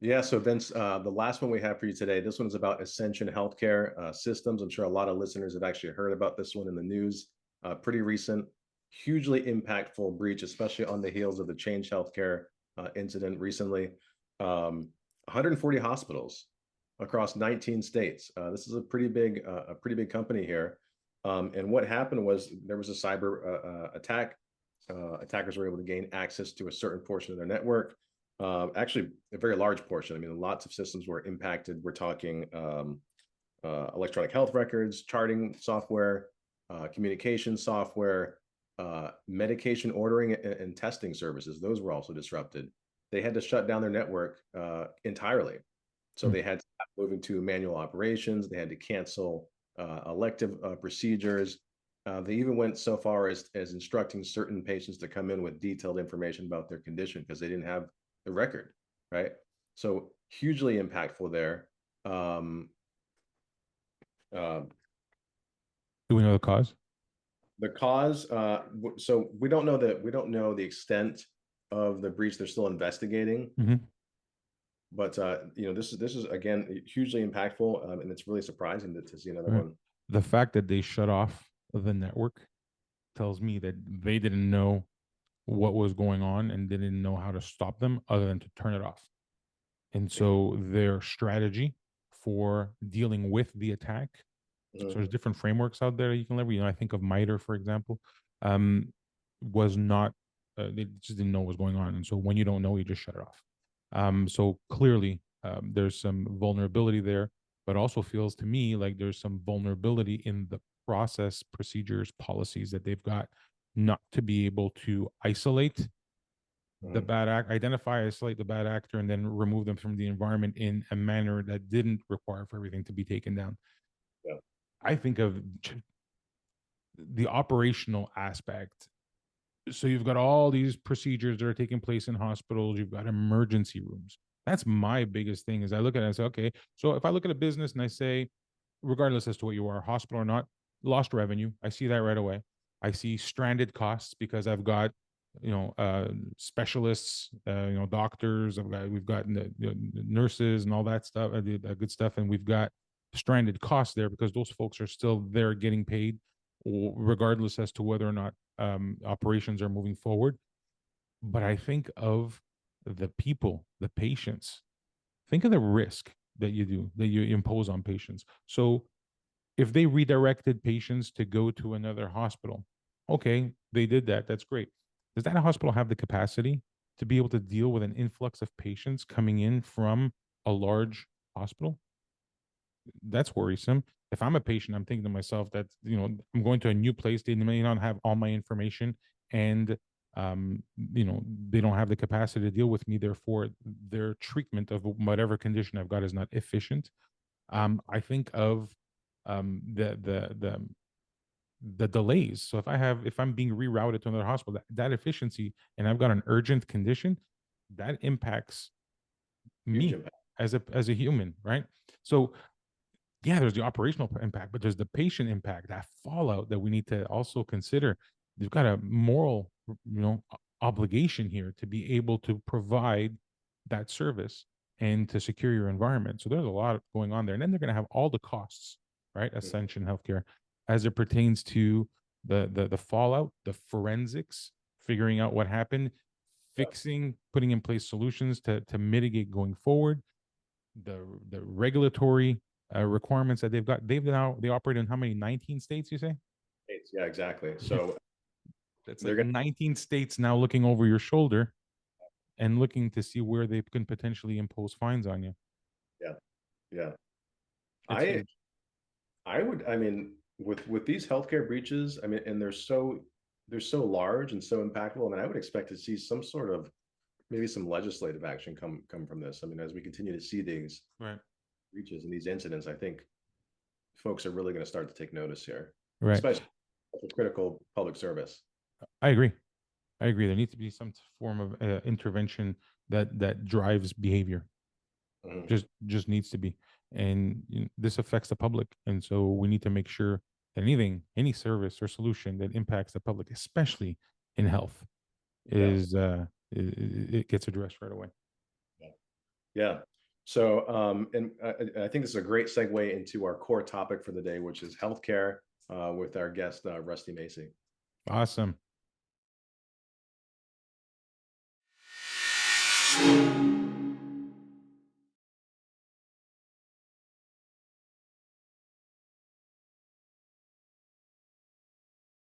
Yeah, so Vince, the last one we have for you today, this one is about Ascension Healthcare Systems. I'm sure a lot of listeners have actually heard about this one in the news. Pretty recent, hugely impactful breach, especially on the heels of the Change Healthcare incident recently. 140 hospitals across 19 states. This is a pretty big company here. And what happened was there was a cyber attack. Attackers were able to gain access to a certain portion of their network, actually a very large portion. I mean, lots of systems were impacted. We're talking electronic health records, charting software, communication software, medication ordering and testing services. Those were also disrupted. They had to shut down their network entirely. So Mm. they had to stop moving to manual operations. They had to cancel elective procedures. They even went so far as instructing certain patients to come in with detailed information about their condition because they didn't have the record, right? So hugely impactful there. Um, uh, Do we know the cause? the cause, so we don't know the extent of the breach. They're still investigating, Hmm. but this is again hugely impactful, and it's really surprising to see another Right. one. The fact that they shut off the network tells me that they didn't know what was going on and didn't know how to stop them other than to turn it off. And so their strategy for dealing with the attack, so Mhm. there's different frameworks out there you can leverage. I think of MITRE, for example, um, was not, they just didn't know what was going on. And so when you don't know, you just shut it off. So clearly, there's some vulnerability there, but also feels to me like there's some vulnerability in the process, procedures, policies that they've got not to be able to isolate the Mhm. bad act, identify, isolate the bad actor, and then remove them from the environment in a manner that didn't require for everything to be taken down. Yeah. I think of the operational aspect. So you've got all these procedures that are taking place in hospitals. You've got emergency rooms. That's my biggest thing. Is I look at it and say, okay, so if I look at a business and I say, regardless as to what you are, hospital or not, lost revenue. I see that right away. I see stranded costs because I've got specialists, doctors. We've got nurses and all that stuff, that good stuff, and we've got stranded costs there because those folks are still there getting paid, regardless as to whether or not operations are moving forward. But I think of the people, the patients. Think of the risk that you impose on patients. So if they redirected patients to go to another hospital, okay, they did that. That's great. Does that hospital have the capacity to be able to deal with an influx of patients coming in from a large hospital? That's worrisome. If I'm a patient, I'm thinking to myself that I'm going to a new place. They may not have all my information, and they don't have the capacity to deal with me. Therefore, their treatment of whatever condition I've got is not efficient. I think of the delays. So if I'm being rerouted to another hospital, that efficiency, and I've got an urgent condition, that impacts Huge me impact. as a human, right? So yeah, there's the operational impact, but there's the patient impact, that fallout that we need to also consider. You've got a moral, obligation here to be able to provide that service and to secure your environment. So there's a lot going on there. And then they're going to have all the costs, right? Mhm. Ascension Healthcare, as it pertains to the fallout, the forensics, figuring out what happened, Yeah. fixing, putting in place solutions to mitigate going forward, the regulatory requirements that they've got. They operate in how many? 19 states, you say? Yeah, exactly. So That's they're like gonna 19 states now looking over your shoulder and looking to see where they can potentially impose fines on you. yeah, yeah. It's I huge. I would, I mean, with these healthcare breaches, I mean, and they're so large and so impactful. I mean, I would expect to see some sort of maybe some legislative action come from this. I mean, as we continue to see these Right. breaches and these incidents, I think folks are really going to start to take notice here, Right. especially for critical public service. I agree. I agree. There needs to be some form of intervention that drives behavior. Mhm. Just needs to be, and this affects the public, and so we need to make sure that any service or solution that impacts the public, especially in health, Yeah. is it gets addressed right away. Yeah. Yeah. So, and I think this is a great segue into our core topic for the day, which is healthcare, with our guest, Rusty Macy. Awesome.